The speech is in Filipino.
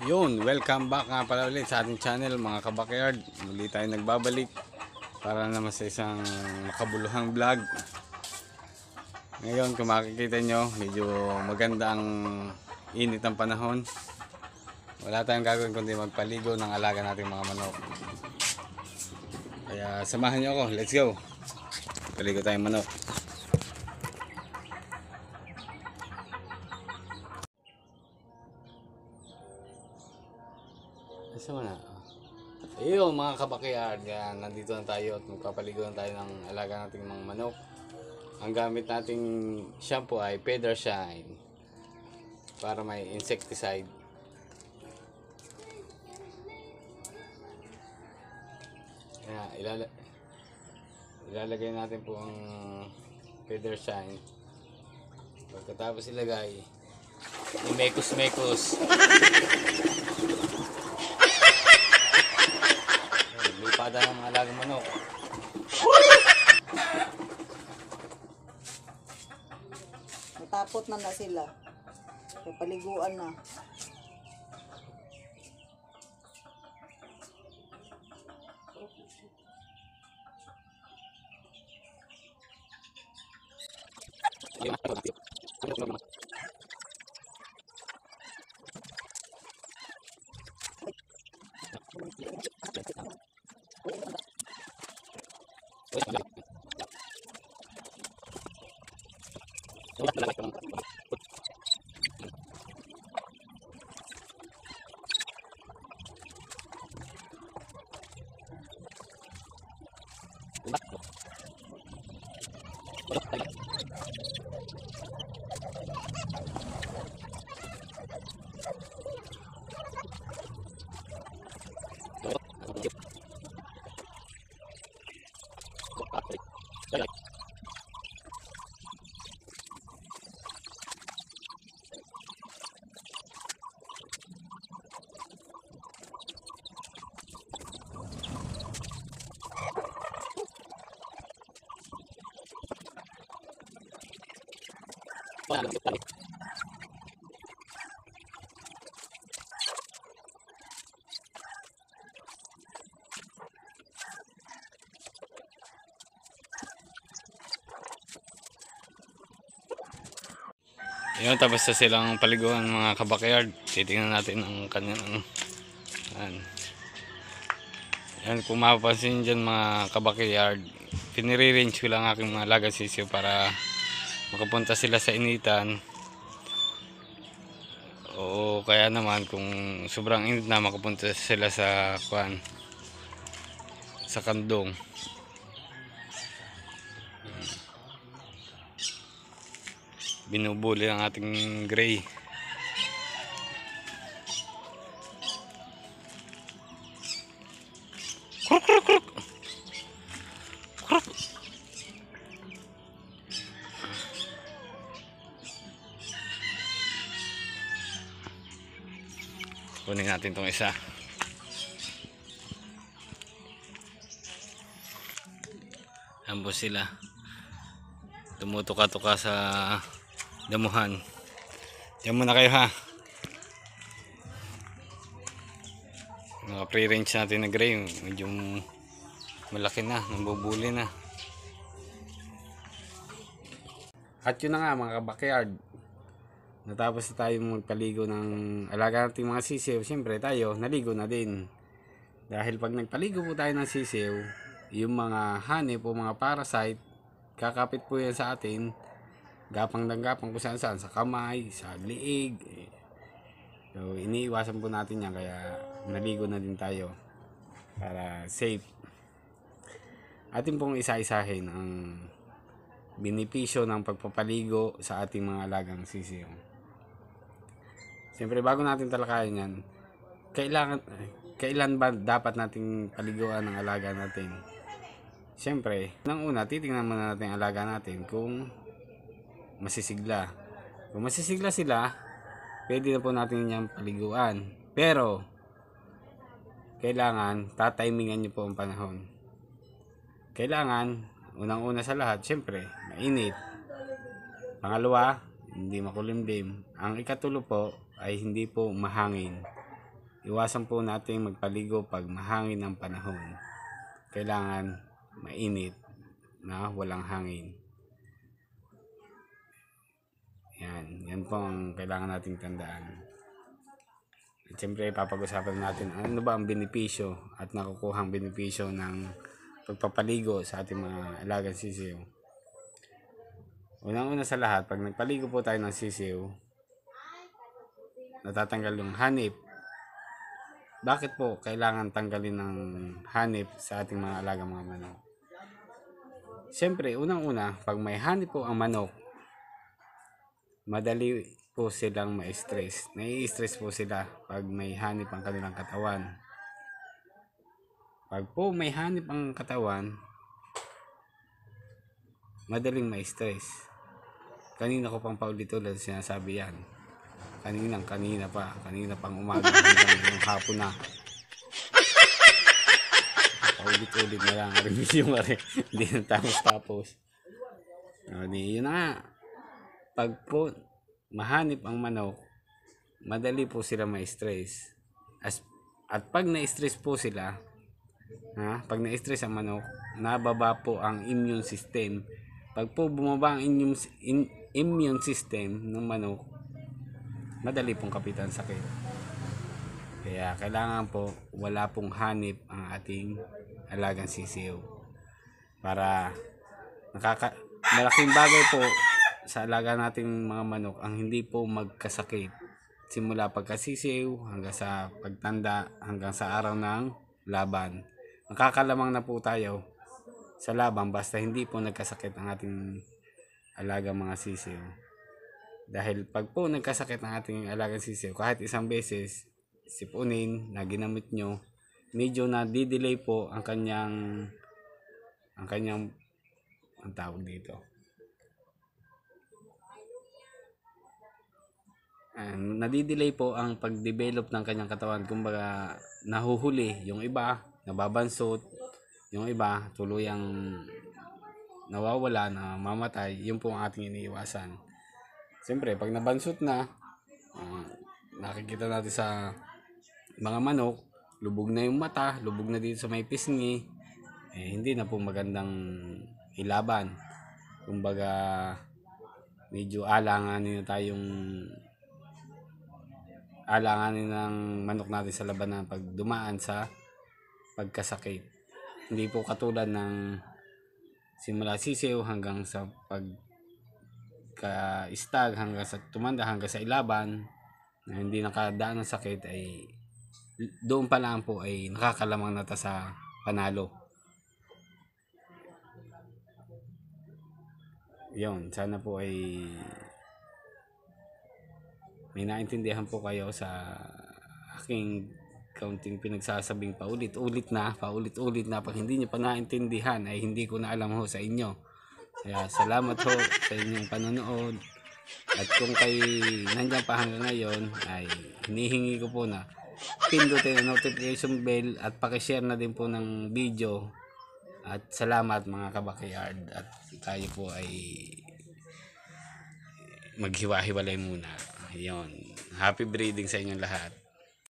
Yun, welcome back nga pala ulit sa ating channel mga kabakyard. Muli tayo nagbabalik para naman sa isang makabuluhang vlog. Ngayon kung makikita nyo, medyo maganda ang init ng panahon. Wala tayong gagawin kundi magpaligo ng alaga nating mga manok. Kaya samahan nyo ako, let's go. Paligo tayong manok. Saan na? Ayun mga kabakyard, yan, nandito na tayo at magpapaligo na tayo ng alaga nating mga manok. Ang gamit nating shampoo ay Feather Shine para may insecticide. Yan, ilalagay natin po ang Feather Shine. Pagkatapos ilagay, imekos-mekos. Lipada ng mga alagang manok. Natapot na sila. May paliguan na. Yun, tapos na silang paliguan mga kabakyard. Titingnan natin ang kanyang yan, kung mapapansin dyan mga kabakyard, pinire-range ko lang aking mga alaga sisiw para makapunta sila sa initan, o kaya naman kung sobrang init na makapunta sila sa sa kandong. Binubuli ang ating gray. Kruk, kruk, kruk. Kruk. Kunin natin itong isa. Ambos sila. Tumutuka-tuka sa damuhan. Diyan muna kayo ha. Mga pre-range natin na gray, medyo malaki na, nambubuli na. At yun na nga mga kabakyard, natapos na tayo magpaligo ng alaga nating mga sisiw. Siyempre tayo naligo na din, dahil pag nagpaligo po tayo ng sisiw, yung mga hanip o mga parasite kakapit po yan sa atin, gapang kung saan saan, sa kamay, sa liig. So iniiwasan po natin yan, kaya naligo na din tayo para safe. Atin pong isa-isahin ang benepisyo ng pagpapaligo sa ating mga alagang sisiw. Siyempre bago natin talakayan yan, kailan ba dapat nating paliguan ng alaga natin? Siyempre, nang una, titingnan muna natin ang alaga natin kung masisigla. Kung masisigla sila, pwede na po natin niyang paliguan. Pero, kailangan tatimingan niyo po ang panahon. Kailangan, unang-una sa lahat, siyempre, mainit. Pangalawa, hindi makulimlim. Ang ikatulo po ay hindi po mahangin. iwasan po natin magpaligo pag mahangin ang panahon. Kailangan mainit na walang hangin. Yan po ang kailangan nating tandaan. At siyempre, papag-usapan natin ano ba ang benepisyo at nakukuhang benepisyo ng pagpapaligo sa ating mga alagang sisiw. Unang-una sa lahat, pag nagpaligo po tayo ng sisiw, natatanggal yung hanip. Bakit po kailangan tanggalin ng hanip sa ating mga alagang mga manok? Siyempre, unang-una, pag may hanip po ang manok, madali po silang ma-stress. Nai-stress po sila pag may hanip ang kanilang katawan. Pag po may hanip ang katawan, madaling ma-stress. Kanina ko pang paulit-ulit sinasabi yan. Kanina pang umaga hanggang yung hapon na. Paulit-ulit na lang. Review nga rin. Hindi na tapos. Yun na nga. Pag po mahanip ang manok, madali po sila ma-stress. At pag na-stress po sila, pag na-stress ang manok, nababa po ang immune system. Pag po bumaba ang immune system ng manok, madali pong kapitan sakit. Kaya kailangan po wala pong hanip ang ating alagang sisiw. Para malaking bagay po sa alaga nating mga manok ang hindi po magkasakit. Simula pagkasisiw hanggang sa pagtanda, hanggang sa araw ng laban. Nakakalamang na po tayo sa laban basta hindi po nagkasakit ang ating alagang mga sisiw. Dahil pag po nagkasakit ang ating alagang sisiw, kahit isang beses sipunin na ginamit nyo, medyo na di-delay po ang kanyang ang tawag dito. Nadidelay po ang pag-develop ng kanyang katawan. Kumbaga nahuhuli, yung iba nababansot, yung iba tuluyang nawawala, na mamatay. Yun po ang ating iniiwasan. Siyempre pag nabansot na, nakikita natin sa mga manok, lubog na yung mata, lubog na dito sa may pisngi, hindi na po magandang ilaban. Kumbaga medyo alanganin ng manok natin sa labanan pag dumaan sa pagkasakit. Hindi po katulad ng simula sisiw hanggang sa pagka-istag, hanggang sa tumanda, hanggang sa ilaban na hindi nakadaan ng sakit, ay doon pa lang po ay nakakalamang nata sa panalo. Yun, sana po ay may naintindihan po kayo sa aking kaunting pinagsasabing paulit-ulit na. Pag hindi nyo pa naintindihan ay hindi ko na alam ho sa inyo. Kaya salamat ho sa inyong panonood. At kung kayo nandiyan pa hanggang ngayon, ay hinihingi ko po na pindutin ang notification bell at pakishare na din po ng video. At salamat mga kabakiyard. At tayo po ay maghiwa-hiwalay muna. Ayun. Happy breeding sa inyong lahat.